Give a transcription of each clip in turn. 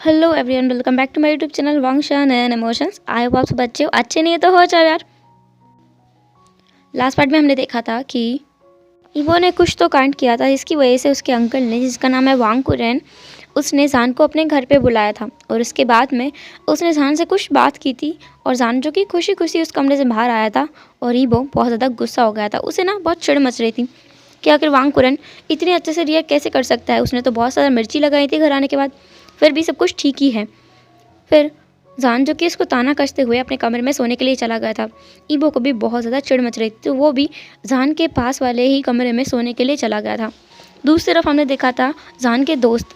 Hello everyone, welcome back to my YouTube channel वांगशान and emotions. I hope आप सब अच्छे हो। अच्छे नहीं है तो हो जाओ यार। लास्ट पार्ट में हमने देखा था कि ईबो ने कुछ तो कांड किया था जिसकी वजह से उसके अंकल ने, जिसका नाम है वांग कुरेन, उसने जान को अपने घर पे बुलाया था। और उसके बाद में उसने जान से कुछ बात की थी और जान जो कि खुशी खुशी उस कमरे से बाहर आया था। और ईबो बहुत ज़्यादा गुस्सा हो गया था। उसे ना बहुत चिढ़ मच रही थी कि आखिर वांग कुरेन इतने अच्छे से रिएक्ट कैसे कर सकता है। उसने तो बहुत सारा मिर्ची लगाई थी घर आने के बाद, फिर भी सब कुछ ठीक ही है। फिर जान जो कि इसको ताना कसते हुए अपने कमरे में सोने के लिए चला गया था। ईबो को भी बहुत ज़्यादा चिढ़ मच रही थी, तो वो भी जान के पास वाले ही कमरे में सोने के लिए चला गया था। दूसरी तरफ हमने देखा था जान के दोस्त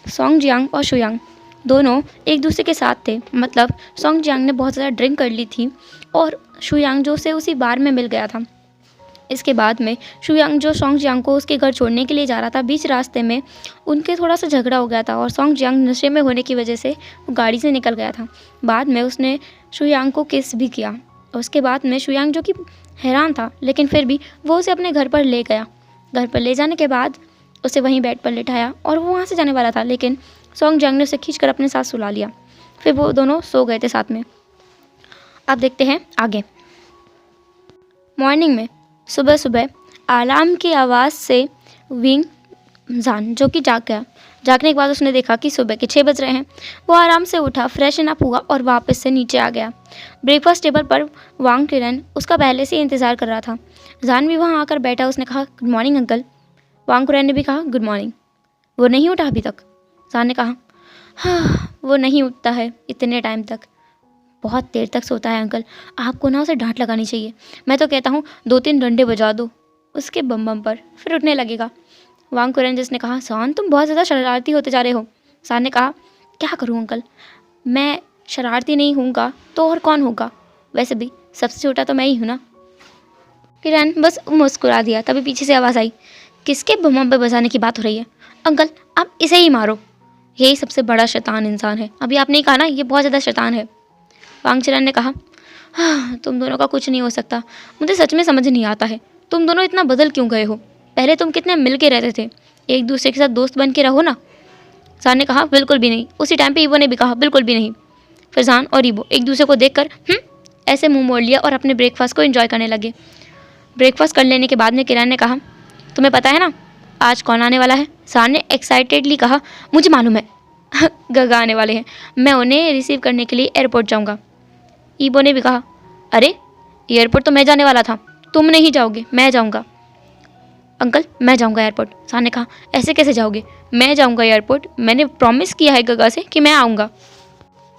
सोंग जियांग और शुयांग दोनों एक दूसरे के साथ थे। मतलब सोंग जियांग ने बहुत ज़्यादा ड्रिंक कर ली थी और शुयांग जो उसे उसी बार में मिल गया था। इसके बाद में शुयांग जो सोंग जियांग को उसके घर छोड़ने के लिए जा रहा था, बीच रास्ते में उनके थोड़ा सा झगड़ा हो गया था और सोंग जियांग नशे में होने की वजह से वो गाड़ी से निकल गया था। बाद में उसने शुयांग को किस भी किया और उसके बाद में शुयांग जो कि हैरान था, लेकिन फिर भी वो उसे अपने घर पर ले गया। घर पर ले जाने के बाद उसे वहीं बेड पर लिटाया और वो वहाँ से जाने वाला था, लेकिन सोंग जियांग ने उसे खींचकर अपने साथ सुला लिया। फिर वो दोनों सो गए थे साथ में। अब देखते हैं आगे। मॉर्निंग में सुबह सुबह अलार्म की आवाज़ से विंग जान जो कि जाग गया। जागने के बाद उसने देखा कि सुबह के 6 बज रहे हैं। वो आराम से उठा, फ्रेशन अप हुआ और वापस से नीचे आ गया। ब्रेकफास्ट टेबल पर वांग किरण उसका पहले से ही इंतज़ार कर रहा था। जान भी वहाँ आकर बैठा। उसने कहा, गुड मॉर्निंग अंकल। वांग किरण ने भी कहा, गुड मॉर्निंग। वो नहीं उठा अभी तक? जान ने कहा, हाँ वो नहीं उठता है इतने टाइम तक, बहुत देर तक सोता है अंकल। आपको ना उसे डांट लगानी चाहिए। मैं तो कहता हूँ 2-3 डंडे बजा दो उसके बम बम पर, फिर उठने लगेगा। वांग कुरेन जिसने कहा, शान तुम बहुत ज़्यादा शरारती होते जा रहे हो। शान ने कहा, क्या करूँ अंकल, मैं शरारती नहीं हूँगा तो और कौन होगा, वैसे भी सबसे छोटा तो मैं ही हूँ ना। किरण बस मुस्कुरा दिया। तभी पीछे से आवाज़ आई, किसके बम बम पे बजाने की बात हो रही है? अंकल आप इसे ही मारो, यही सबसे बड़ा शैतान इंसान है। अभी आपने ही कहा ना, ये बहुत ज़्यादा शैतान है। वांग चिरन ने कहा, हाँ तुम दोनों का कुछ नहीं हो सकता। मुझे सच में समझ नहीं आता है तुम दोनों इतना बदल क्यों गए हो। पहले तुम कितने मिल के रहते थे, एक दूसरे के साथ दोस्त बन के रहो ना। जान ने कहा, बिल्कुल भी नहीं। उसी टाइम पे ईबो ने भी कहा, बिल्कुल भी नहीं। फिर जान और ईबो एक दूसरे को देखकर ऐसे मुंह मोड़ लिया और अपने ब्रेकफास्ट को एंजॉय करने लगे। ब्रेकफास्ट कर लेने के बाद में किरण ने कहा, तुम्हें पता है ना आज कौन आने वाला है? जान ने एक्साइटेडली कहा, मुझे मालूम है गगा आने वाले हैं। मैं उन्हें रिसीव करने के लिए एयरपोर्ट जाऊँगा। ईबो ने भी कहा, अरे एयरपोर्ट तो मैं जाने वाला था, तुम नहीं जाओगे, मैं जाऊंगा। अंकल मैं जाऊंगा एयरपोर्ट। शान ने कहा, ऐसे कैसे जाओगे? मैं जाऊंगा एयरपोर्ट, मैंने प्रॉमिस किया है गगा से कि मैं आऊँगा।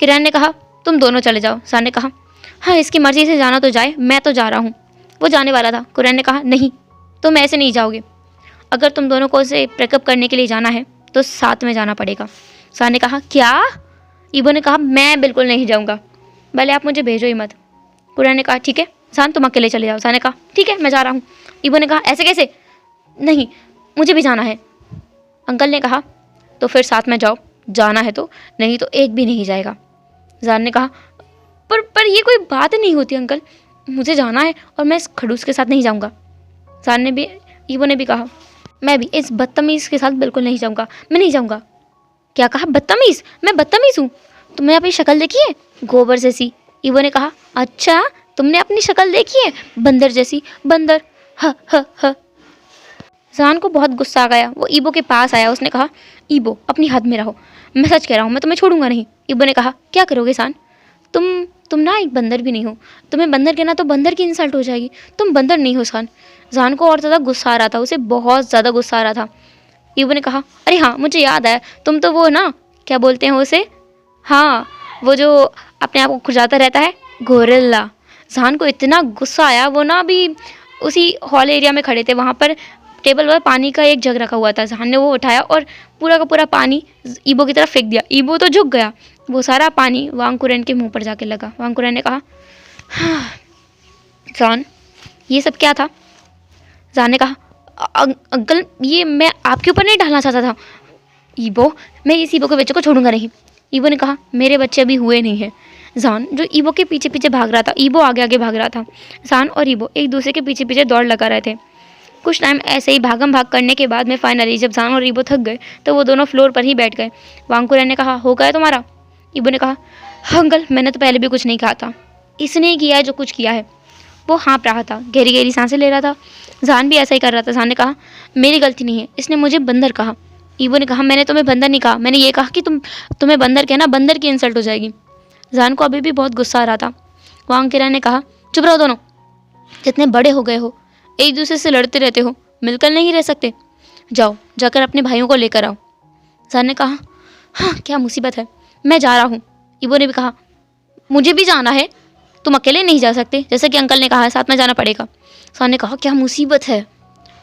किरण ने कहा, तुम दोनों चले जाओ। शान ने कहा, हाँ इसकी मर्जी से जाना तो जाए, मैं तो जा रहा हूँ। वो जाने वाला था। किरण ने कहा, नहीं तुम ऐसे नहीं जाओगे, अगर तुम दोनों को उसे ब्रेकअप करने के लिए जाना है तो साथ में जाना पड़ेगा। शान ने कहा, क्या? ईबो ने कहा, मैं बिल्कुल नहीं जाऊँगा, भले आप मुझे भेजो ही मत। कुरैन ने कहा, ठीक है शान तुम अकेले चले जाओ। शान ने कहा, ठीक है मैं जा रहा हूँ। ईबो ने कहा, ऐसे कैसे? नहीं मुझे भी जाना है। अंकल ने कहा, तो फिर साथ में जाओ, जाना है तो, नहीं तो एक भी नहीं जाएगा। जान ने कहा, पर ये कोई बात नहीं होती अंकल, मुझे जाना है और मैं इस खड़ूस के साथ नहीं जाऊँगा। जान ने भी, ईबो ने भी कहा, मैं भी इस बदतमीज़ के साथ बिल्कुल नहीं जाऊँगा, मैं नहीं जाऊँगा। क्या कहा, बदतमीज़? मैं बदतमीज़ हूँ? तुमने अपनी शक्ल देखी है, गोबर जैसी। ईबो ने कहा, अच्छा तुमने अपनी शक्ल देखी है, बंदर जैसी, बंदर। ह ह ह। जान को बहुत गुस्सा आ गया। वो ईबो के पास आया। उसने कहा, ईबो अपनी हद में रहो, मैं सच कह रहा हूँ, मैं तुम्हें छोड़ूंगा नहीं। ईबो ने कहा, क्या करोगे जान? तुम ना एक बंदर भी नहीं हो, तुम्हें बंदर कहना तो बंदर की इंसल्ट हो जाएगी, तुम बंदर नहीं हो जान। जान को और ज़्यादा गुस्सा आ रहा था, उसे बहुत ज़्यादा गुस्सा आ रहा था। ईबो ने कहा, अरे हाँ मुझे याद आया, तुम तो वो ना, क्या बोलते हैं उसे, हाँ वो जो अपने आप को खुजाता रहता है, गोरिल्ला। जान को इतना गुस्सा आया। वो ना अभी उसी हॉल एरिया में खड़े थे, वहाँ पर टेबल पर पानी का एक जग रखा हुआ था। जान ने वो उठाया और पूरा का पूरा पानी ईबो की तरफ फेंक दिया। ईबो तो झुक गया। वो सारा पानी वांग कुरेन के मुंह पर जाके लगा। वांग कुरेन ने कहा, हाँ जान ये सब क्या था? जान ने कहा, अंकल ये मैं आपके ऊपर नहीं डालना चाहता था। ईबो, मैं इस ईबो के बच्चे को छोड़ूंगा नहीं। ईबो ने कहा, मेरे बच्चे अभी हुए नहीं हैं। जान जो ईबो के पीछे पीछे भाग रहा था, ईबो आगे आगे भाग रहा था। जान और ईबो एक दूसरे के पीछे पीछे दौड़ लगा रहे थे। कुछ टाइम ऐसे ही भागम भाग करने के बाद में फाइनली जब जान और ईबो थक गए तो वो दोनों फ्लोर पर ही बैठ गए। वांगकुरन ने कहा, हो गया तुम्हारा? ईबो ने कहा, हाँ अंकल, मैंने तो पहले भी कुछ नहीं कहा था, इसने ही किया है जो कुछ किया है। वो हाँप रहा था, गहरी गहरी सांसें ले रहा था। जान भी ऐसा ही कर रहा था। जान ने कहा, मेरी गलती नहीं है, इसने मुझे बंदर कहा। ईबो ने कहा, मैंने तुम्हें बंदर नहीं कहा, मैंने ये कहा कि तुम्हें बंदर कहना बंदर की इंसल्ट हो जाएगी। जान को अभी भी बहुत गुस्सा आ रहा था। वांगकुरन ने कहा, चुप रहो दोनों, जितने बड़े हो गए हो एक दूसरे से लड़ते रहते हो, मिलकर नहीं रह सकते। जाओ, जाकर अपने भाइयों को लेकर आओ। जान ने कहा, हाँ क्या मुसीबत है, मैं जा रहा हूँ। ईबो ने भी कहा, मुझे भी जाना है, तुम अकेले नहीं जा सकते, जैसे कि अंकल ने कहा है, साथ में जाना पड़ेगा। जान ने कहा, क्या मुसीबत है।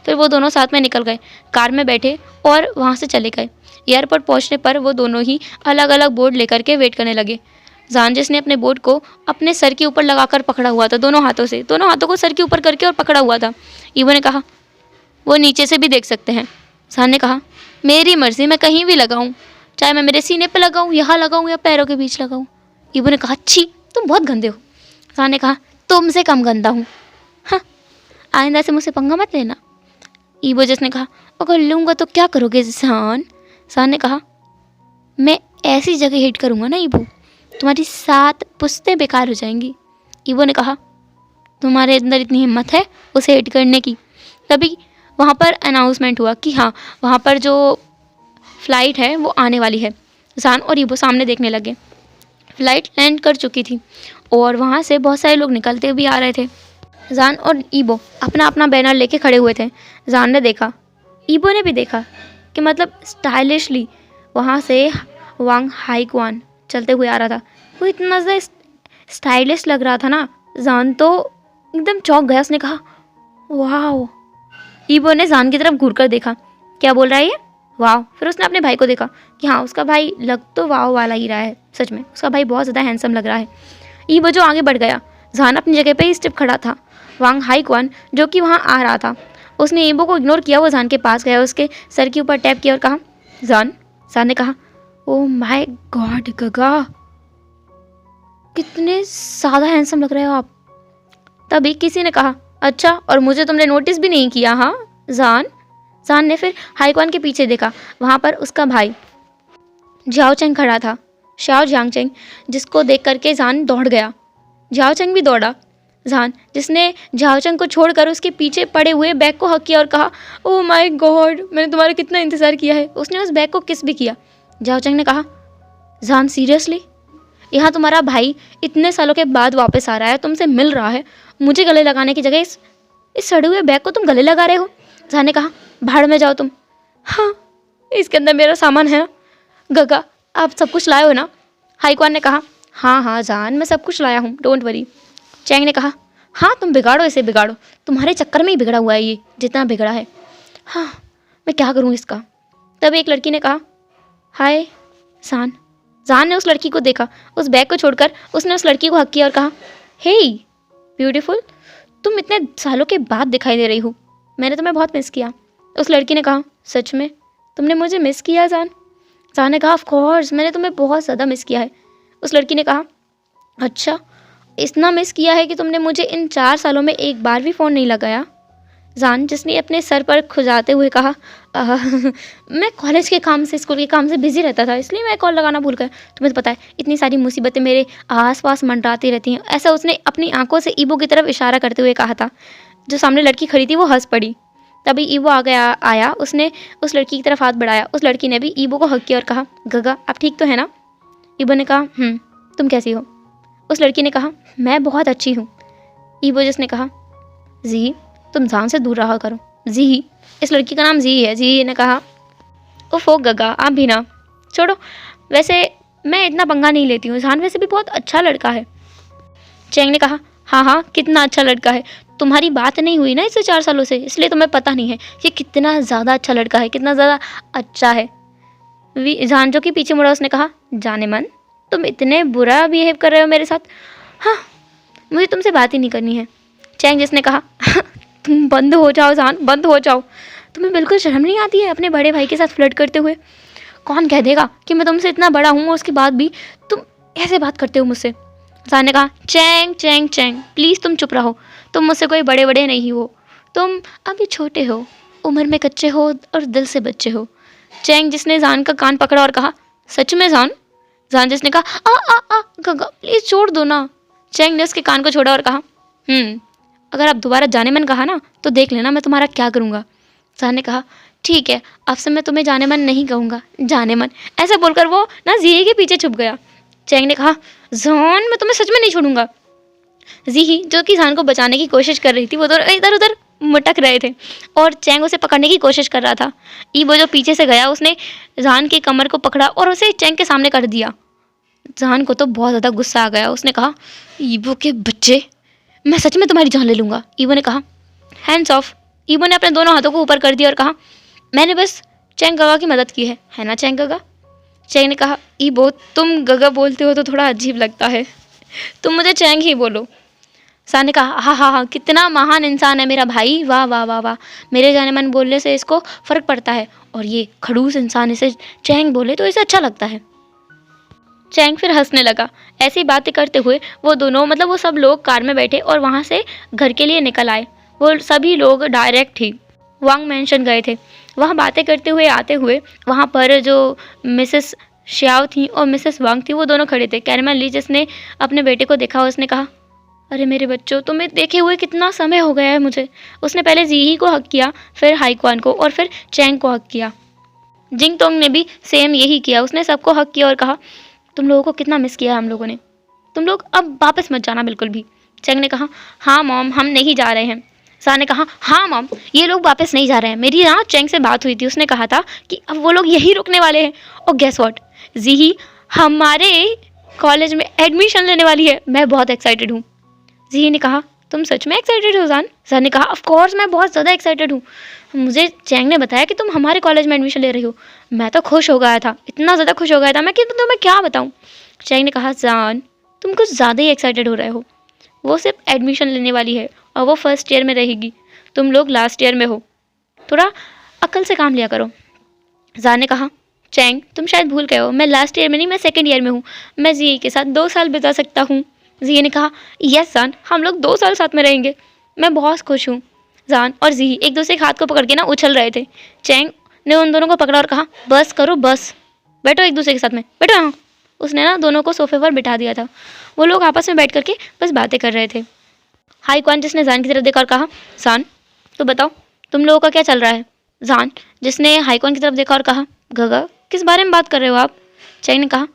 फिर वो दोनों साथ में निकल गए, कार में बैठे और वहाँ से चले गए। एयरपोर्ट पहुँचने पर वो दोनों ही अलग अलग बोर्ड लेकर के वेट करने लगे। जान जिसने अपने बोर्ड को अपने सर के ऊपर लगाकर पकड़ा हुआ था, दोनों हाथों को सर के ऊपर करके और पकड़ा हुआ था। ईबो ने कहा, वो नीचे से भी देख सकते हैं। जान ने कहा, मेरी मर्जी, मैं कहीं भी लगाऊं, चाहे मैं मेरे सीने पे लगाऊं, यहाँ लगाऊं या पैरों के बीच लगाऊं। ईबो ने कहा, छी, तुम बहुत गंदे हो। जान ने कहा, तुमसे कम गंदा हूँ, हाँ, आइंदा से मुझसे पंगा मत लेना। ईबो जिसने कहा, अगर लूँगा तो क्या करोगे जान? जान ने कहा, मैं ऐसी जगह हिट करूँगा ना ईबो, तुम्हारी 7 पुश्तें बेकार हो जाएंगी। ईबो ने कहा, तुम्हारे अंदर इतनी हिम्मत है उसे हिट करने की? तभी वहाँ पर अनाउंसमेंट हुआ कि हाँ, वहाँ पर जो फ़्लाइट है वो आने वाली है। जान और ईबो सामने देखने लगे। फ़्लाइट लैंड कर चुकी थी और वहाँ से बहुत सारे लोग निकलते भी आ रहे थे। जान और ईबो अपना अपना बैनर लेके खड़े हुए थे। जान ने देखा, ईबो ने भी देखा कि मतलब स्टाइलिशली वहाँ से वांग हाईक्वान चलते हुए आ रहा था। वो इतना ज़्यादा स्टाइलिश लग रहा था ना, जान तो एकदम चौंक गया। उसने कहा, वाह। ईबो ने जान की तरफ घूरकर देखा, क्या बोल रहा है ये, वाह। फिर उसने अपने भाई को देखा कि हाँ, उसका भाई लग तो वाह वाला ही रहा है, सच में उसका भाई बहुत ज़्यादा हैंडसम लग रहा है। ईबो जो आगे बढ़ गया, जान अपनी जगह पे ही स्टिप खड़ा था। वांग हाईक्वान जो कि वहाँ आ रहा था, उसने ईबो को इग्नोर किया। वो जान के पास गया, उसके सर के ऊपर टैप किया और कहा, जान। जान ने कहा, ओह माय गॉड गगा, कितने ज़्यादा हैंडसम लग रहे हो आप। तभी किसी ने कहा, अच्छा, और मुझे तुमने नोटिस भी नहीं किया हाँ जान? जान ने फिर हाईक्वान के पीछे देखा, वहाँ पर उसका भाई झाओ चेंग खड़ा था, शाओ झांगचेंग, जिसको देख करके जान दौड़ गया। झाओ चेंग भी दौड़ा। जान जिसने झाओ चेंग को छोड़कर उसके पीछे पड़े हुए बैग को हक किया और कहा, ओह माय गॉड, मैंने तुम्हारा कितना इंतज़ार किया है। उसने उस बैग को किस भी किया। झाओ चेंग ने कहा, जान सीरियसली, यहाँ तुम्हारा भाई इतने सालों के बाद वापस आ रहा है, तुमसे मिल रहा है, मुझे गले लगाने की जगह इस सड़े हुए बैग को तुम गले लगा रहे हो। जान ने कहा, भाड़ में जाओ तुम। हाँ, इसके अंदर मेरा सामान है। गगा, आप सब कुछ लाए हो ना? हाईक्वान ने कहा, हाँ हाँ जान, मैं सब कुछ लाया हूँ, डोंट वरी। चैंग ने कहा, हाँ तुम बिगाड़ो, इसे बिगाड़ो, तुम्हारे चक्कर में ही बिगड़ा हुआ है ये, जितना बिगड़ा है। हाँ, मैं क्या करूँ इसका। तब एक लड़की ने कहा, हाय जान। जान ने उस लड़की को देखा, उस बैग को छोड़कर उसने उस लड़की को हक किया और कहा, हे ब्यूटीफुल, तुम इतने सालों के बाद दिखाई दे रही हो, मैंने तुम्हें बहुत मिस किया। उस लड़की ने कहा, सच में तुमने मुझे मिस किया जान? जान ने कहा, ऑफ कोर्स, मैंने तुम्हें बहुत ज़्यादा मिस किया है। उस लड़की ने कहा, अच्छा, इतना मिस किया है कि तुमने मुझे इन 4 सालों में एक बार भी फ़ोन नहीं लगाया। जान जिसने अपने सर पर खुजाते हुए कहा, मैं कॉलेज के काम से, स्कूल के काम से बिजी रहता था, इसलिए मैं कॉल लगाना भूल गया। तुम्हें तो पता है इतनी सारी मुसीबतें मेरे आसपास मंडराती रहती हैं। ऐसा उसने अपनी आंखों से ईबो की तरफ इशारा करते हुए कहा था। जो सामने लड़की खड़ी थी वो हंस पड़ी। तभी ईबो आया, उसने उस लड़की की तरफ हाथ बढ़ाया। उस लड़की ने भी ईबो को हक किया और कहा, गगा आप ठीक तो है ना? ईबो ने कहा, तुम कैसी हो? उस लड़की ने कहा, मैं बहुत अच्छी हूँ। ईबो जिसने कहा, जी तुम जान से दूर रहा करो। जी, इस लड़की का नाम जी है। जी ने कहा, उफ़ो गगा आप भी ना, छोड़ो, वैसे मैं इतना पंगा नहीं लेती हूँ, जान वैसे भी बहुत अच्छा लड़का है। चैंग ने कहा, हाँ हाँ कितना अच्छा लड़का है, तुम्हारी बात नहीं हुई ना इससे 4 सालों से, इसलिए तुम्हें पता नहीं है ये कितना ज़्यादा अच्छा लड़का है, कितना ज़्यादा अच्छा है। जान जो कि पीछे मुड़ा, उसने कहा, जाने मन तुम इतने बुरा बिहेव कर रहे हो मेरे साथ, हाँ मुझे तुमसे बात ही नहीं करनी है। चैंग जिसने कहा, तुम बंद हो जाओ जान, बंद हो जाओ, तुम्हें बिल्कुल शर्म नहीं आती है अपने बड़े भाई के साथ फ्लर्ट करते हुए? कौन कह देगा कि मैं तुमसे इतना बड़ा हूँ और उसके बाद भी तुम ऐसे बात करते हो मुझसे? जान ने कहा, चैंग चैंग चैंग प्लीज़ तुम चुप रहो, तुम मुझसे कोई बड़े बड़े नहीं हो, तुम अभी छोटे हो, उम्र में कच्चे हो और दिल से बच्चे हो। चैंग जिसने जान का कान पकड़ा और कहा, सच में जान? जान जिसने कहा, आ आ आ गगा प्लीज छोड़ दो ना। चैंग ने उसके कान को छोड़ा और कहा, अगर आप दोबारा जाने मन कहा ना तो देख लेना मैं तुम्हारा क्या करूँगा। जान ने कहा, ठीक है, अब से मैं तुम्हें जाने मन नहीं कहूँगा, जाने मन। ऐसा बोलकर वो ना जीही के पीछे छुप गया। चैंग ने कहा, जान मैं तुम्हें सच में नहीं छोड़ूंगा। जीही जो कि जान को बचाने की कोशिश कर रही थी, वो तो इधर उधर मटक रहे थे और चैंग उसे पकड़ने की कोशिश कर रहा था। ईबो जो पीछे से गया उसने जान की कमर को पकड़ा और उसे चैंग के सामने कर दिया। जान को तो बहुत ज़्यादा गुस्सा आ गया। उसने कहा, ईबो के बच्चे, मैं सच में तुम्हारी जान ले लूँगा। ईबो ने कहा, हैंड्स ऑफ। ईबो ने अपने दोनों हाथों को ऊपर कर दिया और कहा, मैंने बस चैंग गगा की मदद की है ना चैंग गगा? चैंग ने कहा, ईबो तुम गगा बोलते हो तो थोड़ा अजीब लगता है, तुम मुझे चैंग ही बोलो। सान ने कहा, हाँ हाँ हाँ, कितना महान इंसान है मेरा भाई, वाह वाह वाह वाह, मेरे जाने मन बोलने से इसको फ़र्क पड़ता है और ये खड़ूस इंसान इसे चैंग बोले तो इसे अच्छा लगता है। चैंग फिर हंसने लगा। ऐसी बातें करते हुए वो दोनों मतलब वो सब लोग कार में बैठे और वहाँ से घर के लिए निकल आए। वो सभी लोग डायरेक्ट ही वांग मैंशन गए थे। वहाँ बातें करते हुए आते हुए वहाँ पर जो मिसेस श्याओ थी और मिसेस वांग थी वो दोनों खड़े थे। कैरमन ली जिसने अपने बेटे को देखा उसने कहा, अरे मेरे बच्चों, तुम्हें देखे हुए कितना समय हो गया है मुझे। उसने पहले जीही को हक किया, फिर हाईक्वान को और फिर चैंग को हक किया। जिंग तोंग ने भी सेम यही किया, उसने सबको हक किया और कहा, तुम लोगों को कितना मिस किया है हम लोगों ने, तुम लोग अब वापस मत जाना बिल्कुल भी। चैंग ने कहा, हाँ मॉम हम नहीं जा रहे हैं। सा ने कहा, हाँ मॉम ये लोग वापस नहीं जा रहे हैं। मेरी ना चैंग से बात हुई थी, उसने कहा था कि अब वो लोग यही रुकने वाले हैं। और गेस व्हाट, जीही हमारे कॉलेज में एडमिशन लेने वाली है। मैं बहुत एक्साइटेड हूँ। जीही ने कहा, तुम सच में एक्साइटेड हो जान? सा ने कहा, ऑफ कोर्स मैं बहुत ज़्यादा एक्साइटेड हूँ। मुझे चैंग ने बताया कि तुम हमारे कॉलेज में एडमिशन ले रही हो। मैं तो खुश हो गया था, इतना ज़्यादा खुश हो गया था मैं कि तुम्हें क्या बताऊँ। चैंग ने कहा, जान तुम कुछ ज़्यादा ही एक्साइटेड हो रहे हो। वो सिर्फ एडमिशन लेने वाली है और वो फर्स्ट ईयर में रहेगी, तुम लोग लास्ट ईयर में हो, थोड़ा अक्ल से काम लिया करो। जान ने कहा, चैंग तुम शायद भूल गए हो, मैं लास्ट ईयर में नहीं, मैं सेकेंड ईयर में हूँ। मैं जी के साथ 2 साल बिता सकता हूँ। जी ने कहा, यस जान हम लोग 2 साल साथ में रहेंगे, मैं बहुत खुश हूँ। जान और जी एक दूसरे के हाथ को पकड़ के ना उछल रहे थे। चैंग ने उन दोनों को पकड़ा और कहा, बस करो बस, बैठो एक दूसरे के साथ में, बैठो यहाँ। उसने ना दोनों को सोफे पर बिठा दिया था। वो लोग आपस में बैठ करके बस बातें कर रहे थे। हाईक्वान जिसने जान की तरफ देखा और कहा, जान तो बताओ तुम लोगों का क्या चल रहा है? जान जिसने हाईक्वान की तरफ देखा और कहा, गगा किस बारे में बात कर रहे हो आप? चैंग ने कहा,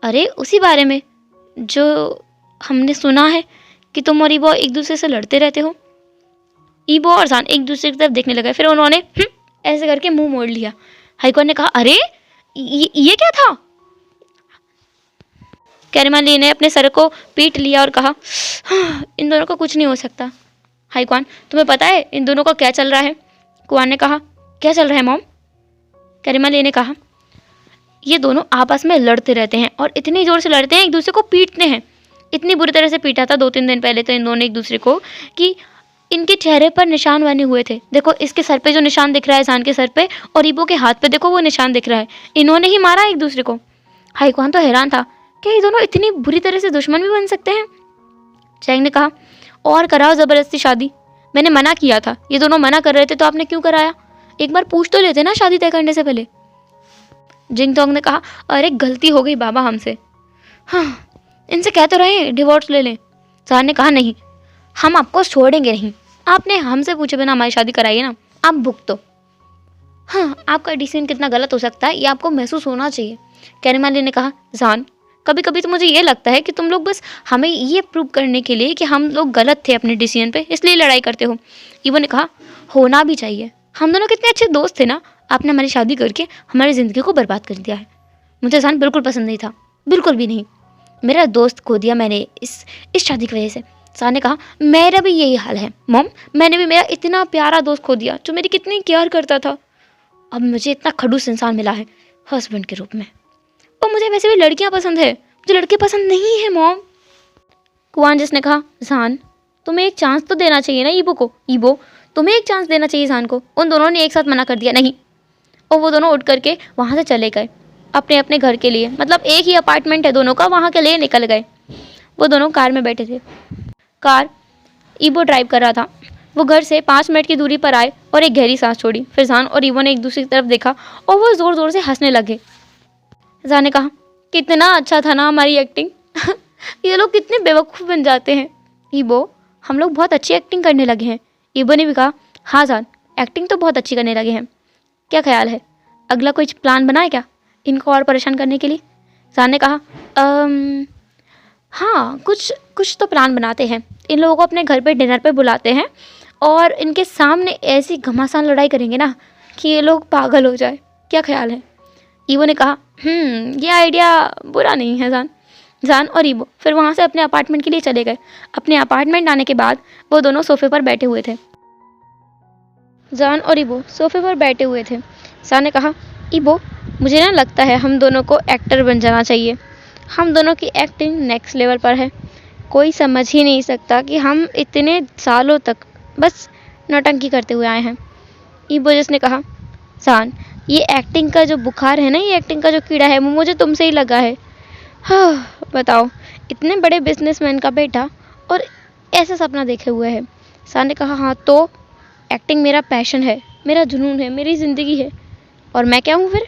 अरे उसी बारे में जो हमने सुना है कि तुम और ईबो एक दूसरे से लड़ते रहते हो। ईबो और जान एक दूसरे की तरफ देखने लगे, फिर उन्होंने ऐसे करके मुंह मोड़ लिया। हाईक्वान ने कहा, अरे ये क्या था? कैरमन ली ने अपने सर को पीट लिया और कहा, इन दोनों को कुछ नहीं हो सकता। हाईक्वान तुम्हें पता है इन दोनों का क्या चल रहा है? कुआन ने कहा, क्या चल रहा है मॉम? कैरमन ली ने कहा, ये दोनों आपस में लड़ते रहते हैं और इतनी ज़ोर से लड़ते हैं, एक दूसरे को पीटते हैं। इतनी बुरी तरह से पीटा था 2-3 दिन पहले तो इन दोनों एक दूसरे को कि इनके चेहरे पर निशान बने हुए थे। देखो इसके सर पे जो निशान दिख रहा है जान के सर पे, और ईबो के हाथ पे देखो वो निशान दिख रहा है, इन्होंने ही मारा एक दूसरे को। हाईक्वान तो हैरान था कि ये दोनों इतनी बुरी तरह से दुश्मन भी बन सकते हैं। चैंग ने कहा, और कराओ ज़बरदस्ती शादी, मैंने मना किया था, ये दोनों मना कर रहे थे तो आपने क्यों कराया? एक बार पूछ तो लेते ना शादी तय करने से पहले। जिंग तोंग ने कहा, अरे गलती हो गई बाबा हमसे, हाँ इनसे कह तो रहे डिवोर्स ले लें। जान ने कहा, नहीं हम आपको छोड़ेंगे नहीं, आपने हमसे पूछे बिना हमारी शादी कराई है ना, आप भुगतो। हाँ आपका डिसीजन कितना गलत हो सकता है ये आपको महसूस होना चाहिए। कैरमन ली ने कहा, जान कभी कभी तो मुझे ये लगता है कि तुम लोग बस हमें ये प्रूव करने के लिए कि हम लोग गलत थे अपने डिसीजन पे, इसलिए लड़ाई करते हो। ईवो ने कहा, होना भी चाहिए, हम दोनों कितने अच्छे दोस्त थे ना, आपने हमारी शादी करके हमारी ज़िंदगी को बर्बाद कर दिया है। मुझे जान बिल्कुल पसंद नहीं था, बिल्कुल भी नहीं, मेरा दोस्त खो दिया मैंने इस शादी की वजह से। सान ने कहा, मेरा भी यही हाल है मॉम, मैंने भी मेरा इतना प्यारा दोस्त खो दिया जो मेरी कितनी केयर करता था। अब मुझे इतना खड़ूस इंसान मिला है हस्बैंड के रूप में, और मुझे वैसे भी लड़कियां पसंद है, मुझे लड़के पसंद नहीं है मॉम। कुआन जिसने कहा, जान तुम्हें एक चांस तो देना चाहिए ना ईबो को, ईबो तुम्हें एक चांस देना चाहिए जान को। उन दोनों ने एक साथ मना कर दिया, नहीं, और वो दोनों उठ करके वहाँ से चले गए अपने अपने घर के लिए, मतलब एक ही अपार्टमेंट है दोनों का, वहाँ के लिए निकल गए। वो दोनों कार में बैठे थे, कार ईबो ड्राइव कर रहा था। वो घर से 5 मिनट की दूरी पर आए और एक गहरी सांस छोड़ी। फिर जान और ईवो ने एक दूसरे की तरफ देखा और वो जोर जोर से हंसने लगे। जान ने कहा, कितना अच्छा था ना हमारी एक्टिंग। ये लोग कितने बेवकूफ़ बन जाते हैं। ईबो, हम लोग बहुत अच्छी एक्टिंग करने लगे हैं। ईबो ने भी कहा, हाँ जान, एक्टिंग तो बहुत अच्छी करने लगे हैं। क्या ख्याल है, अगला कोई प्लान बनाए क्या इनको और परेशान करने के लिए? जान ने कहा, हाँ, कुछ तो प्लान बनाते हैं। इन लोगों को अपने घर पे डिनर पे बुलाते हैं और इनके सामने ऐसी घमासान लड़ाई करेंगे ना कि ये लोग पागल हो जाए। क्या ख्याल है? ईवो ने कहा, ये आइडिया बुरा नहीं है जान। जान और ईवो फिर वहाँ से अपने अपार्टमेंट के लिए चले गए। अपने अपार्टमेंट आने के बाद वो दोनों सोफे पर बैठे हुए थे। जान और ईवो सोफे पर बैठे हुए थे। जान ने कहा, ईवो, मुझे ना लगता है हम दोनों को एक्टर बन जाना चाहिए। हम दोनों की एक्टिंग नेक्स्ट लेवल पर है। कोई समझ ही नहीं सकता कि हम इतने सालों तक बस नौटंकी करते हुए आए हैं। ईवो जिसने कहा, जान, ये एक्टिंग का जो बुखार है ना, ये एक्टिंग का जो कीड़ा है, वो मुझे तुमसे ही लगा है। हाँ, बताओ, इतने बड़े बिजनेसमैन का बेटा और ऐसा सपना देखे हुए है। जान ने कहा, हाँ तो एक्टिंग मेरा पैशन है, मेरा जुनून है, मेरी ज़िंदगी है। और मैं क्या हूँ फिर?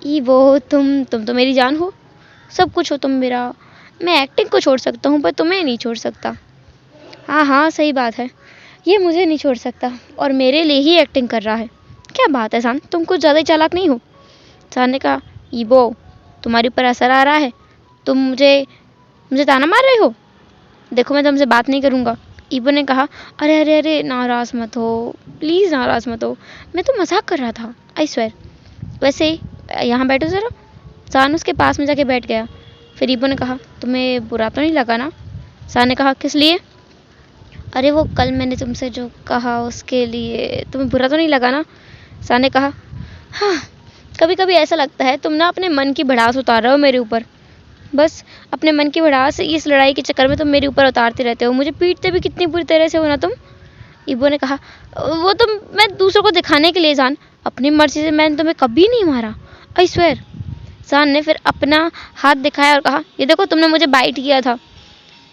ईवो, तुम तो मेरी जान हो, सब कुछ हो तुम मेरा। मैं एक्टिंग को छोड़ सकता हूँ पर तुम्हें नहीं छोड़ सकता। हाँ हाँ, सही बात है, ये मुझे नहीं छोड़ सकता और मेरे लिए ही एक्टिंग कर रहा है। क्या बात है जान, तुम कुछ ज़्यादा ही चालाक नहीं हो? जान ने कहा, ईवो, तुम्हारे ऊपर असर आ रहा है। तुम मुझे ताना मार रहे हो। देखो, मैं तुमसे बात नहीं करूँगा। ईवो ने कहा, अरे अरे अरे, नाराज़ मत हो, प्लीज़ नाराज़ मत हो, मैं तो मजाक कर रहा था, आई स्वेर। वैसे यहाँ बैठो ज़रा। जान उसके पास में जाके बैठ गया। फिर ईवो ने कहा, तुम्हें बुरा तो नहीं लगा ना? जान ने कहा, किस लिए? अरे वो कल मैंने तुमसे जो कहा उसके लिए तुम्हें बुरा तो नहीं लगा ना? जान ने कहा, हाँ, कभी कभी ऐसा लगता है तुम ना अपने मन की भड़ास उतार रहे हो मेरे ऊपर। बस अपने मन की भड़ास इस लड़ाई के चक्कर में तुम मेरे ऊपर उतारते रहते हो। मुझे पीटते भी कितनी बुरी तरह से हो ना तुम। ईवो ने कहा, वो तो मैं दूसरों को दिखाने के लिए जान, अपनी मर्जी से मैंने तुम्हें कभी नहीं मारा, आई स्वेर। जान ने फिर अपना हाथ दिखाया और कहा, ये देखो, तुमने मुझे बाइट किया था।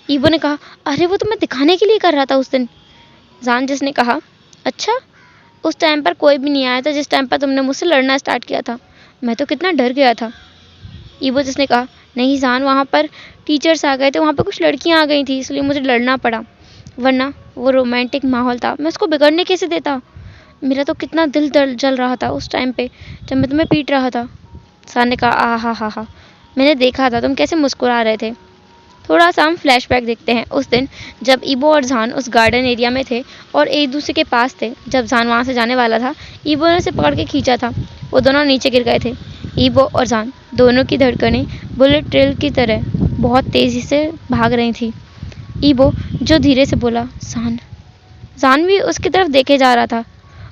ईवो ने कहा, अरे वो तो मैं दिखाने के लिए कर रहा था उस दिन। जान जिसने कहा, अच्छा, उस टाइम पर कोई भी नहीं आया था जिस टाइम पर तुमने मुझसे लड़ना स्टार्ट किया था। मैं तो कितना डर गया था। ईवो जिसने कहा, नहीं जान, वहाँ पर टीचर्स आ गए थे, वहाँ पर कुछ लड़कियाँ आ गई थी, इसलिए मुझे लड़ना पड़ा, वरना वो रोमांटिक माहौल था, मैं उसको बिगड़ने कैसे देता। मेरा तो कितना दिल जल रहा था उस टाइम पे जब मैं तुम्हें पीट रहा था। जान ने कहा, हा, मैंने देखा था तुम कैसे मुस्कुरा रहे थे। थोड़ा सा हम फ्लैशबैक देखते हैं उस दिन जब ईवो और जान उस गार्डन एरिया में थे और एक दूसरे के पास थे। जब जान वहाँ से जाने वाला था, ईवो ने उसे पकड़ के खींचा था। वो दोनों नीचे गिर गए थे। ईवो और जान दोनों की धड़कनें बुलेट ट्रेल की तरह बहुत तेज़ी से भाग रही थी। ईवो जो धीरे से बोला, जान। जान भी उसकी तरफ देखे जा रहा था।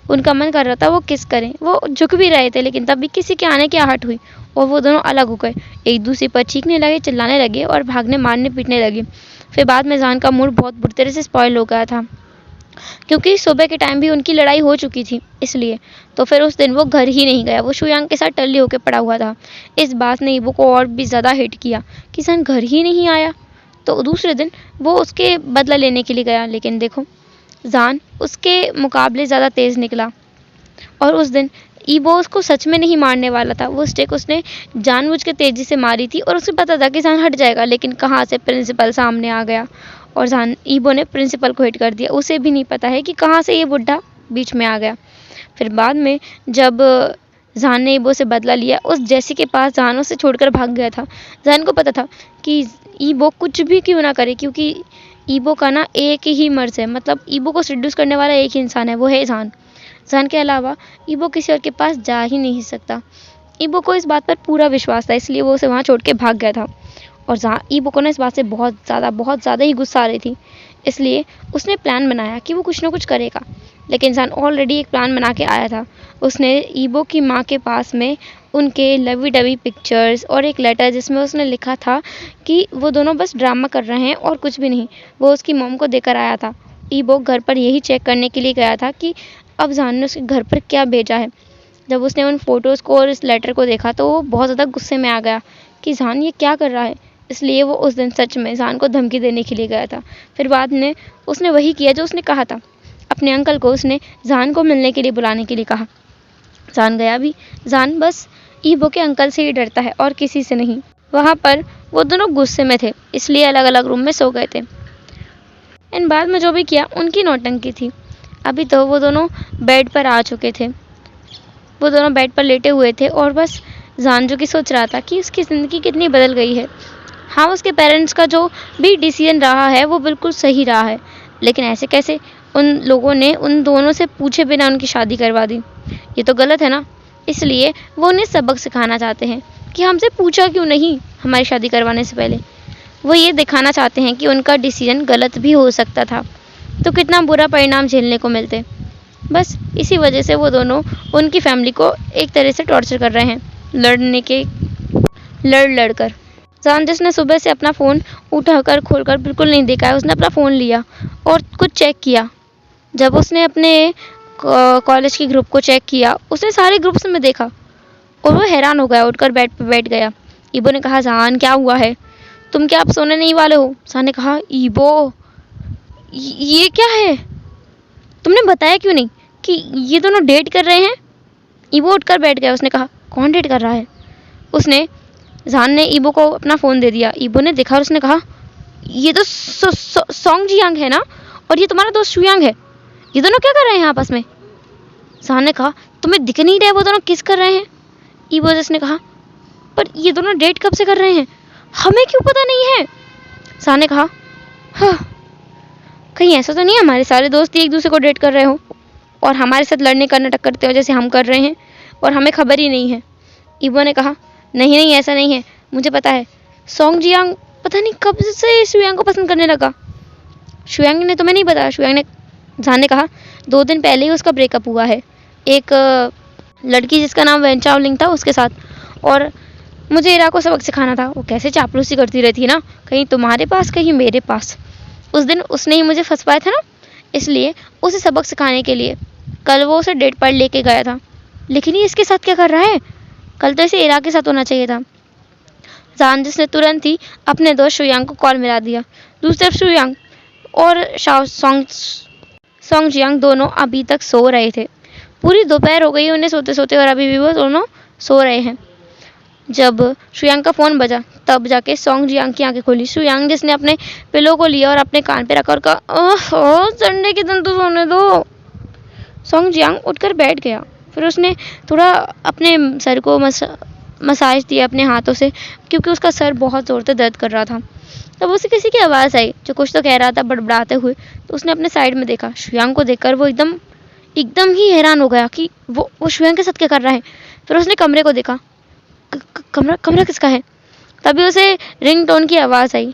उनका मन कर रहा था वो किस करें। वो झुक भी रहे थे, लेकिन तब भी किसी के आने की आहट हुई और वो दोनों अलग हो गए। एक दूसरे पर चीखने लगे, चिल्लाने लगे और भागने मारने पीटने लगे। फिर बाद में जान का मूड बहुत बुरी तरह से स्पॉइल हो गया था, क्योंकि सुबह के टाइम भी उनकी लड़ाई हो चुकी थी, इसलिए तो फिर उस दिन वो घर ही नहीं गया। वो शुयांग के साथ टल्ली होकर पड़ा हुआ था। इस बात ने ईवो को और भी ज़्यादा हिट किया कि जान घर ही नहीं आया। तो दूसरे दिन वो उसके बदला लेने के लिए गया, लेकिन देखो, जान उसके मुकाबले ज़्यादा तेज़ निकला और उस दिन ईवो उसको सच में नहीं मारने वाला था। वो स्टिक उसने जानबूझ के तेज़ी से मारी थी और उसे पता था कि जान हट जाएगा, लेकिन कहाँ से प्रिंसिपल सामने आ गया और जान ईवो ने प्रिंसिपल को हिट कर दिया। उसे भी नहीं पता है कि कहाँ से ये बुढ़ा बीच में आ गया। फिर बाद में जब जान ने ईवो से बदला लिया, उस जैसी के पास जान उसे छोड़कर भाग गया था। जान को पता था कि ईवो कुछ भी क्यों ना करे, क्योंकि ईवो का ना एक ही मर्ज है, मतलब ईवो को सिड्यूस करने वाला एक ही इंसान है, वो है जान। जान के अलावा ईवो किसी और के पास जा ही नहीं सकता। ईवो को इस बात पर पूरा विश्वास था, इसलिए वो उसे वहाँ छोड़ के भाग गया था। और ईवो को ना इस बात से बहुत ज़्यादा ही गुस्सा आ रही थी, इसलिए उसने प्लान बनाया कि वो कुछ ना कुछ करेगा। लेकिन जान ऑलरेडी एक प्लान बना के आया था। उसने ईवो की माँ के पास में उनके लवी डवी पिक्चर्स और एक लेटर जिसमें उसने लिखा था कि वो दोनों बस ड्रामा कर रहे हैं और कुछ भी नहीं, वो उसकी मॉम को देकर आया था। ईवो घर पर यही चेक करने के लिए गया था कि अब जान ने उसके घर पर क्या भेजा है। जब उसने उन फ़ोटोज़ को और इस लेटर को देखा तो वो बहुत ज़्यादा गुस्से में आ गया कि जान ये क्या कर रहा है। इसलिए वो उस दिन सच में जान को धमकी देने के लिए गया था। फिर बाद में उसने वही किया जो उसने कहा था। अपने अंकल को उसने जान को मिलने के लिए बुलाने के लिए कहा। जान गया भी। जान बस ईबो के अंकल से ही डरता है और किसी से नहीं। वहाँ पर वो दोनों गुस्से में थे, इसलिए अलग अलग रूम में सो गए थे। इन बाद में जो भी किया उनकी नौटंकी थी। अभी तो वो दोनों बेड पर आ चुके थे। वो दोनों बेड पर लेटे हुए थे और बस जान जो कि सोच रहा था कि उसकी ज़िंदगी कितनी बदल गई है। हाँ, उसके पेरेंट्स का जो भी डिसीजन रहा है वो बिल्कुल सही रहा है, लेकिन ऐसे कैसे उन लोगों ने उन दोनों से पूछे बिना उनकी शादी करवा दी। ये तो गलत है ना। इसलिए वो उन्हें सबक सिखाना चाहते हैं कि हमसे पूछा क्यों नहीं हमारी शादी करवाने से पहले। वो ये दिखाना चाहते हैं कि उनका डिसीजन गलत भी हो सकता था, तो कितना बुरा परिणाम झेलने को मिलते। बस इसी वजह से वो दोनों उनकी फैमिली को एक तरह से टॉर्चर कर रहे हैं, लड़ कर। जान जिसने सुबह से अपना फ़ोन उठाकर खोलकर बिल्कुल नहीं देखा है, उसने अपना फ़ोन लिया और कुछ चेक किया। जब उसने अपने कॉलेज के ग्रुप को चेक किया, उसने सारे ग्रुप्स में देखा और वो हैरान हो गया। उठकर बेड पर बैठ गया। ईबो ने कहा, जान क्या हुआ है, तुम क्या अब सोने नहीं वाले हो? जान ने कहा, ईबो ये क्या है, तुमने बताया क्यों नहीं कि ये दोनों डेट कर रहे हैं? ईबो उठकर बैठ गया। उसने कहा, कौन डेट कर रहा है? उसने जान ने ईबो को अपना फ़ोन दे दिया। ईबो ने देखा और उसने कहा, ये तो सोंग जियांग है ना, और ये तुम्हारा दोस्त शुयांग है। ये दोनों क्या कर रहे हैं आपस में? जान ने कहा, तुम्हें दिख नहीं रहा वो दोनों किस कर रहे हैं? ईबो ने कहा, पर ये दोनों डेट कब से कर रहे हैं, हमें क्यों पता नहीं है? जान ने कहा, हाँ, कहीं ऐसा तो नहीं है हमारे सारे दोस्त एक दूसरे को डेट कर रहे हो और हमारे साथ लड़ने का नाटक करते हो जैसे हम कर रहे हैं और हमें खबर ही नहीं है। ईबो ने कहा, नहीं ऐसा नहीं है, मुझे पता है। सोंग जियांग पता नहीं कब से शुयांग को पसंद करने लगा। शुयांग ने तुम्हें नहीं बताया? जान ने कहा, 2 दिन पहले ही उसका ब्रेकअप हुआ है एक लड़की जिसका नाम वेन चाओलिंग था उसके साथ, और मुझे इरा को सबक सिखाना था। वो कैसे चापलूसी करती रहती है ना, कहीं तुम्हारे पास कहीं मेरे पास। उस दिन उसने ही मुझे फंसवाया था ना, इसलिए उसे सबक सिखाने के लिए कल वो उसे डेट पर लेके गया था। लेकिन ये इसके साथ क्या कर रहा है? कल तो इसे इरा के साथ होना चाहिए था। जान जिसने तुरंत ही अपने दोस्त शुयांग को कॉल मिला दिया। दूसरी तरफ शुयांग और सोंग जियांग दोनों अभी तक सो रहे थे। पूरी दोपहर हो गई उन्हें सोते सोते और अभी भी वो दोनों सो रहे हैं। जब शुयांग का फ़ोन बजा तब जाके सोंग जियांग की आंखें खुली। शुयांग जिसने अपने पिलो को लिया और अपने कान पे रखा और कहा, ओह संडे के दिन तो सोने दो। सोंग जियांग उठकर बैठ गया। फिर उसने थोड़ा अपने सर को मसाज दिया अपने हाथों से, क्योंकि उसका सर बहुत ज़ोर से दर्द कर रहा था। तब उसे किसी की आवाज़ आई जो कुछ तो कह रहा था बड़बड़ाते हुए। तो उसने अपने साइड में देखा। शुयांग को देखकर वो एकदम ही हैरान हो गया कि वो शुयांग के साथ क्या कर रहा है। फिर उसने कमरे को देखा। कमरा किसका है? तभी उसे रिंगटोन की आवाज़ आई।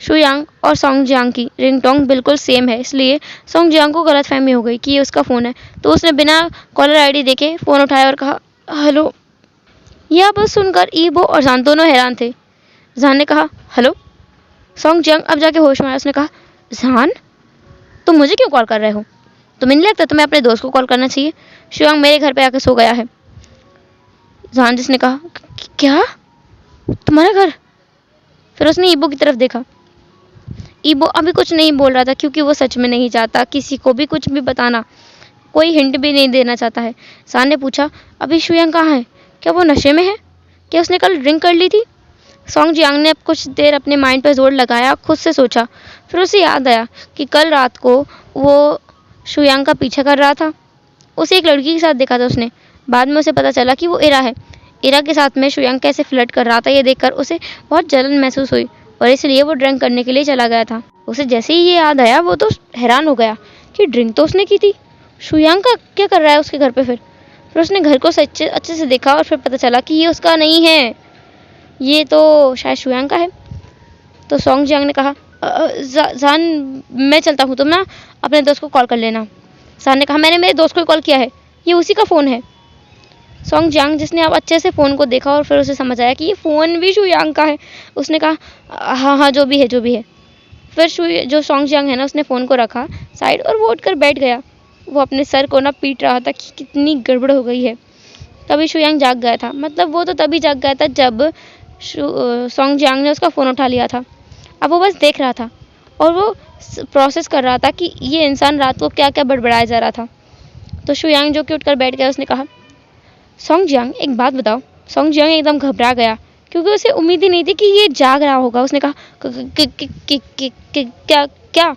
शुयांग और सोंग जियांग की रिंगटोन बिल्कुल सेम है, इसलिए सोंग जियांग को गलतफहमी हो गई कि ये उसका फ़ोन है। तो उसने बिना कॉलर आईडी देखे फ़ोन उठाया और कहा, हेलो। यह बात सुनकर ईबो और जान दोनों हैरान थे। जान ने कहा, हेलो। सोंग जियांग अब जाके होश में आया। उसने कहा, जान तुम मुझे क्यों कॉल कर रहे हो? तुम्हें नहीं लगता तुम्हें अपने दोस्त को कॉल करना चाहिए? शुयांग मेरे घर पे आके सो गया है। जान जिसने कहा, क्या तुम्हारा घर? फिर उसने ईबो की तरफ देखा। ईबो अभी कुछ नहीं बोल रहा था, क्योंकि वो सच में नहीं चाहता किसी को भी कुछ भी बताना, कोई हिंट भी नहीं देना चाहता है। जान ने पूछा, अभी शुयांग कहाँ है? क्या वो नशे में है? क्या उसने कल ड्रिंक कर ली थी? सोंग जियांग ने अब कुछ देर अपने माइंड पर जोर लगाया, खुद से सोचा। फिर उसे याद आया कि कल रात को वो शुयांग का पीछा कर रहा था। उसे एक लड़की के साथ देखा था उसने। बाद में उसे पता चला कि वो इरा है। इरा के साथ में शुयांग कैसे फ्लर्ट कर रहा था, ये देखकर उसे बहुत जलन महसूस हुई और इसलिए वो ड्रिंक करने के लिए चला गया था। उसे जैसे ही ये याद आया वो तो हैरान हो गया कि ड्रिंक तो उसने की थी। शुयांग का क्या कर रहा है उसके घर पे? फिर उसने घर को अच्छे से देखा और फिर पता चला कि ये उसका नहीं है, ये तो शायद शुयांग का है। तो सोंग जियांग ने कहा, जान मैं चलता हूँ, तुम ना अपने दोस्त को कॉल कर लेना। जान ने कहा, मैंने मेरे दोस्त को कॉल किया है, ये उसी का फ़ोन है। सोंग जियांग जिसने अब अच्छे से फ़ोन को देखा और फिर उसे समझ आया कि ये फ़ोन भी शुयांग का है। उसने कहा, हाँ जो भी है। फिर जो सोंग जियांग है ना, उसने फ़ोन को रखा साइड और वो उठकर बैठ गया। वो अपने सर को ना पीट रहा था कि कितनी गड़बड़ हो गई है। तभी शुयांग जाग गया था। मतलब वो तो तभी जाग गया था जब सोंग जियांग ने उसका फ़ोन उठा लिया था। अब वो बस देख रहा था और वो प्रोसेस कर रहा था कि ये इंसान रात को क्या क्या बड़बड़ाया जा रहा था। तो शुयांग जो कि उठकर बैठ गया, उसने कहा, सॉन्ग जियांग एक बात बताओ। सॉन्ग जियांग एकदम घबरा गया क्योंकि उसे उम्मीद ही नहीं थी कि ये जाग रहा होगा। उसने कहा, क्या क्या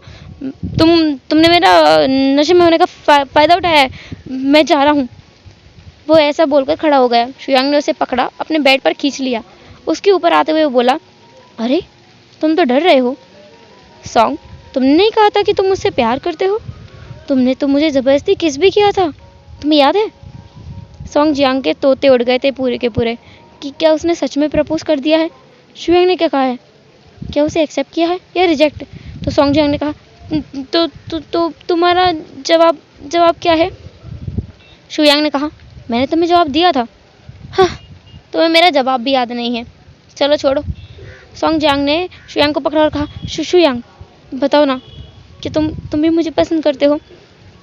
तुमने मेरा नशे में होने का फ़ायदा उठाया है, मैं जा रहा हूँ। वो ऐसा बोलकर खड़ा हो गया। शुयांग ने उसे पकड़ा, अपने बेड पर खींच लिया। उसके ऊपर आते हुए वो बोला, अरे तुम तो डर रहे हो। सॉन्ग, तुमने नहीं कहा था कि तुम मुझसे प्यार करते हो? तुमने तो मुझे ज़बरदस्ती किस भी किया था, तुम्हें याद है? सॉन्ग जियांग के तोते उड़ गए थे पूरे के पूरे कि क्या उसने सच में प्रपोज कर दिया है। शुयांग ने क्या कहा है, क्या उसे एक्सेप्ट किया है या रिजेक्ट? तो सॉन्ग जियांग ने कहा, तो तुम्हारा जवाब क्या है? शुयांग ने कहा, मैंने तुम्हें जवाब दिया था। हाँ, तुम्हें मेरा जवाब भी याद नहीं है, चलो छोड़ो। सॉन्ग जियांग ने शुयांग को पकड़ा और कहा, शुयांग बताओ ना कि तुम भी मुझे पसंद करते हो।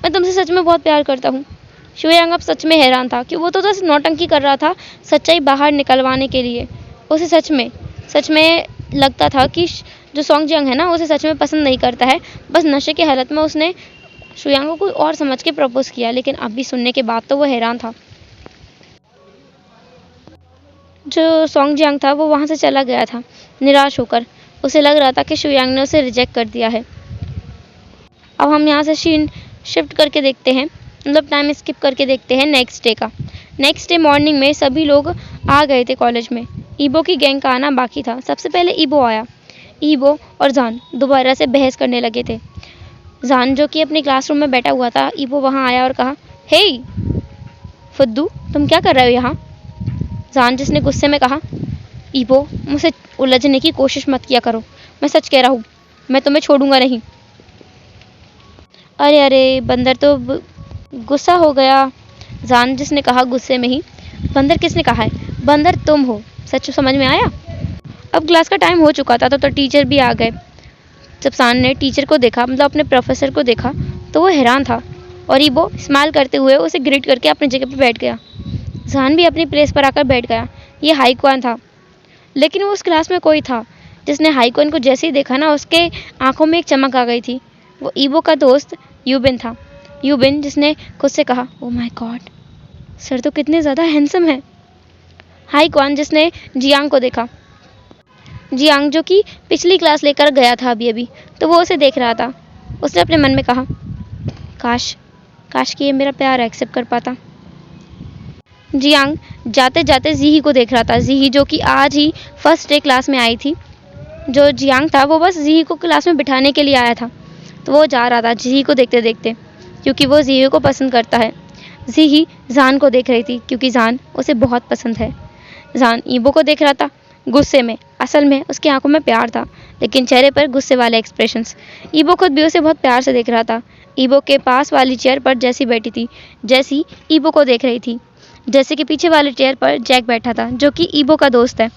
मैं तुमसे सच में बहुत प्यार करता हूँ। शुयांग अब सच में हैरान था कि वो तो बस नौटंकी कर रहा था सच्चाई बाहर निकलवाने के लिए। उसे सच में लगता था कि जो सॉन्ग जियांग है ना, उसे सच में पसंद नहीं करता है। बस नशे की हालत में उसने शुयांग को कोई और समझ के प्रपोज किया, लेकिन अब भी सुनने के बाद तो वो हैरान था। जो सॉन्ग जियांग था वो वहाँ से चला गया था निराश होकर। उसे लग रहा था कि शुयांग ने उसे रिजेक्ट कर दिया है। अब हम यहाँ से सीन शिफ्ट करके देखते हैं, मतलब टाइम स्किप करके देखते हैं नेक्स्ट डे का। नेक्स्ट डे मॉर्निंग में सभी लोग आ गए थे कॉलेज में। ईबो की गैंग का आना बाकी था। सबसे पहले ईबो आया। ईबो और जान दोबारा से बहस करने लगे थे। जान जो कि अपने क्लासरूम में बैठा हुआ था, ईबो वहाँ आया और कहा, हे फुद्दू, तुम क्या कर रहे हो यहाँ? जान जिसने गुस्से में कहा, ईबो मुझसे उलझने की कोशिश मत किया करो, मैं सच कह रहा हूँ, मैं तुम्हें छोड़ूंगा नहीं। अरे अरे, बंदर तो गुस्सा हो गया। जान जिसने कहा गुस्से में ही, बंदर किसने कहा है? बंदर तुम हो, सच समझ में आया? अब क्लास का टाइम हो चुका था तो टीचर भी आ गए। जब जान ने टीचर को देखा, मतलब अपने प्रोफेसर को देखा, तो वो हैरान था और ईबो स्माइल करते हुए उसे ग्रीट करके अपनी जगह पर बैठ गया। जान भी अपनी प्लेस पर आकर बैठ गया। ये हाईक्वान था, लेकिन वो उस क्लास में कोई था जिसने हाईक्वान को जैसे ही देखा ना, उसके आंखों में एक चमक आ गई थी। वो ईबो का दोस्त यूबिन था। यूबिन जिसने खुद से कहा, ओह माय गॉड, सर तो कितने ज़्यादा हैंडसम है। हाईक्वान जिसने जियांग को देखा। जियांग जो कि पिछली क्लास लेकर गया था अभी, तो वो उसे देख रहा था। उसने अपने मन में कहा, काश कि ये मेरा प्यार एक्सेप्ट कर पाता। जियांग जाते जाते जीही को देख रहा था। जीही जो कि आज ही फर्स्ट डे क्लास में आई थी। जो जियांग था वो बस जीही को क्लास में बिठाने के लिए आया था, तो वो जा रहा था जीही को देखते देखते, क्योंकि वो जीही को पसंद करता है। जीही जान को देख रही थी क्योंकि जान उसे बहुत पसंद है। जान ईबो को देख रहा था गुस्से में। असल में उसकी आंखों में प्यार था, लेकिन चेहरे पर गुस्से वाले एक्सप्रेशंस। ईबो खुद भी उसे बहुत प्यार से देख रहा था। ईबो के पास वाली चेयर पर जैसी बैठी थी, जैसी ईबो को देख रही थी। जैसे कि पीछे वाले चेयर पर जैक बैठा था, जो कि ईबो का दोस्त है,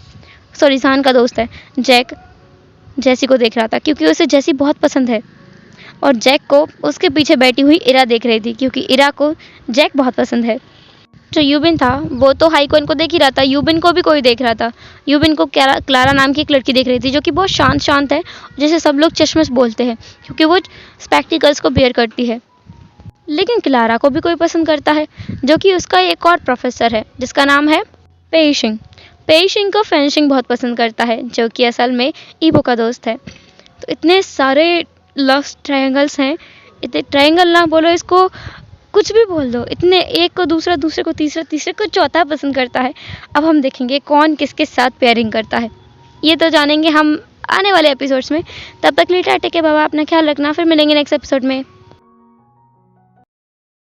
सॉरी जान का दोस्त है। जैक जैसी को देख रहा था क्योंकि उसे जैसी बहुत पसंद है, और जैक को उसके पीछे बैठी हुई इरा देख रही थी क्योंकि इरा को जैक बहुत पसंद है। जो यूबिन था वो तो हाईक्वान को देख ही रहा था। यूबिन को भी कोई देख रहा था। यूबिन को क्लारा नाम की एक लड़की देख रही थी, जो कि बहुत शांत है, जिसे सब लोग चश्मश बोलते हैं क्योंकि वो स्पेक्टिकल्स को बेयर करती है। लेकिन क्लारा को भी कोई पसंद करता है, जो कि उसका एक और प्रोफेसर है जिसका नाम है पेइशिंग। पेइशिंग को फेंशिंग बहुत पसंद करता है, जो कि असल में ईबो का दोस्त है। तो इतने सारे लव ट्रायंगल्स हैं, इतने ट्रायंगल ना बोलो इसको, कुछ भी बोल दो, इतने, एक को दूसरा, दूसरे को तीसरा, तीसरे को चौथा पसंद करता है। अब हम देखेंगे कौन किसके साथ पेयरिंग करता है, ये तो जानेंगे हम आने वाले एपिसोड्स में। तब तक लिए टाटा के बाबा, अपना ख्याल रखना, फिर मिलेंगे नेक्स्ट एपिसोड में।